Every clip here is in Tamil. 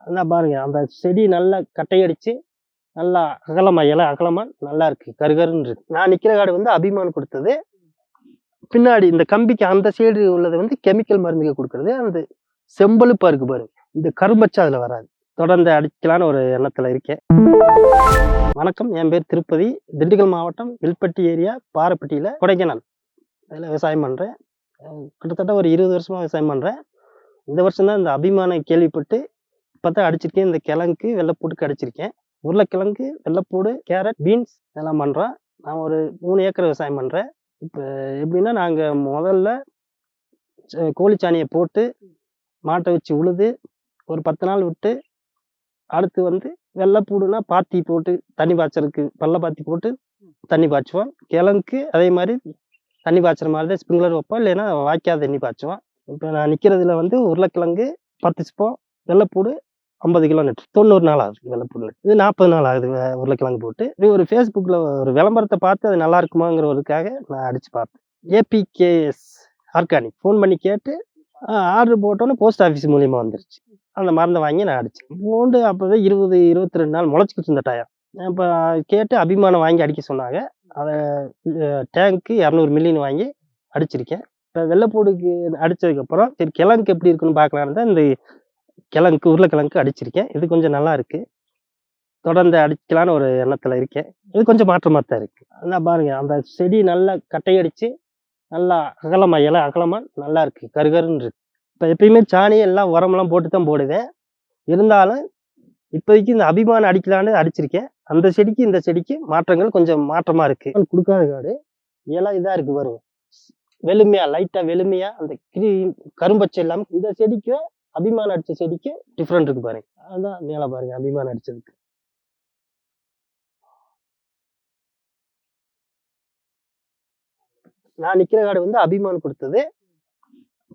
அதான் பாருங்க, அந்த செடி நல்லா கட்டையடிச்சு நல்லா அகலமா இலை அகலமா நல்லா இருக்கு, கருகருன்னு இருக்கு. நான் நிக்கிற காடு வந்து அபிமான் கொடுத்தது. பின்னாடி இந்த கம்பிக்கு அந்த சைடு உள்ளது வந்து கெமிக்கல் மருந்துகள் கொடுக்கறது. அந்த செம்பழுப்பா இருக்கு பாருங்க, இந்த கரும்பச்சா அதுல வராது. தொடர்ந்து அடிக்கலான்னு ஒரு எண்ணத்துல இருக்கேன். வணக்கம், என் பேர் திருப்பதி. திண்டுக்கல் மாவட்டம் வில்பட்டி ஏரியா பாறைப்பட்டியில கொடைக்கானல் அதில் விவசாயம் பண்றேன். கிட்டத்தட்ட ஒரு 20 வருஷமா விவசாயம் பண்றேன். இந்த வருஷம் தான் இந்த அபிமானை கேள்விப்பட்டு இப்பதான் அடிச்சிருக்கேன். இந்த கிழங்கு வெள்ளைப்பூடுக்கு அடிச்சிருக்கேன். உருளைக்கிழங்கு, வெள்ளைப்பூடு, கேரட், பீன்ஸ் இதெல்லாம் பண்றோம். நான் ஒரு 3 ஏக்கர் விவசாயம் பண்றேன். இப்போ எப்படின்னா, நாங்க முதல்ல கோழிச்சாணியை போட்டு மாட்டை வச்சு உழுது ஒரு 10 நாள் விட்டு, அடுத்து வந்து வெள்ளைப்பூடுனா பாத்தி போட்டு தண்ணி பாய்ச்சறதுக்கு பள்ள பாத்தி போட்டு தண்ணி பாய்ச்சுவோம். கிழங்குக்கு அதே மாதிரி தண்ணி பாய்ச்சுற மாதிரி தான் ஸ்ப்ரிங்க்லர் வைப்போம், இல்லைன்னா வாய்க்காத தண்ணி பாய்ச்சுவோம். இப்போ நான் நிற்கிறதுல வந்து உருளைக்கிழங்கு 10 சிப்பம், வெள்ளைப்பூடு 50 கிலோ நட்டு 90 நாள் ஆகுது. வெள்ளைப்பூடு நட்டு இது 40 நாள் ஆகுது. உருளைக்கிழங்கு போட்டு இது ஒரு ஃபேஸ்புக்கில் ஒரு விளம்பரத்தை பார்த்து அது நல்லா இருக்குமாங்கிறதுக்காக நான் அடித்து பார்த்தேன். APKS ஆர்கானிக் ஃபோன் பண்ணி கேட்டு ஆர்டர் போட்டோன்னே போஸ்ட் ஆஃபீஸ் மூலியமாக வந்துருச்சு. அந்த மருந்தை வாங்கி நான் அடித்தேன். பூண்டு அப்போவே 20-22 நாள் முளைச்சிக்கிட்டு இருந்த டயம். இப்போ கேட்டு அபிமானம் வாங்கி அடிக்க சொன்னாங்க. அதை டேங்க்கு 200 மில்லின்னு வாங்கி அடிச்சிருக்கேன். இப்போ வெள்ளைப்பூடுக்கு அடித்ததுக்கப்புறம் சரி கிழங்குக்கு எப்படி இருக்குன்னு பார்க்கலான்னு தான் இந்த கிழங்கு உருளைக்கிழங்கு அடிச்சிருக்கேன். இது கொஞ்சம் நல்லா இருக்கு. தொடர்ந்து அடிக்கலான்னு ஒரு எண்ணத்துல இருக்கேன். இது கொஞ்சம் மாற்றமா தான் இருக்கு. அதான் பாருங்க, அந்த செடி நல்லா கட்டையடிச்சு நல்லா அகலமா இலை அகலமா நல்லா இருக்கு, கருகருன்னு இருக்கு. இப்போ எப்பயுமே சாணி எல்லாம் உரமெல்லாம் போட்டு தான் போடுவேன். இருந்தாலும் இப்போதைக்கு இந்த அபிமானம் அடிக்கலான்னு அடிச்சிருக்கேன். அந்த செடிக்கு இந்த செடிக்கு மாற்றங்கள் கொஞ்சம் மாற்றமா இருக்கு. கொடுக்காத காடு இலை இதா இருக்கு பாருங்க, வெளுமையா லைட்டா வெளுமையா அந்த கரும்பச்சை இல்லாம இந்த செடிக்கும் அபிமானம் அடிச்ச செடிக்கு டிஃப்ரெண்ட் இருக்கு பாருங்க. அதான் மேல பாருங்க, அபிமானம் அடிச்சதுக்கு. நான் நிக்கிற காடு வந்து அபிமான் கொடுத்தது.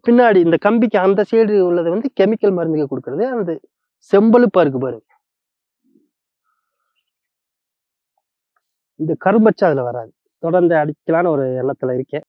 பின்னாடி இந்த கம்பிக்கு அந்த சைடு உள்ளது வந்து கெமிக்கல் மருந்துகள் கொடுக்கறது. அந்த செம்பழுப்பா இருக்கு பாருங்க, இந்த கரும்பச்சா அதுல வராது. தொடர்ந்து அடிக்கலான்னு ஒரு எண்ணத்துல இருக்கேன்.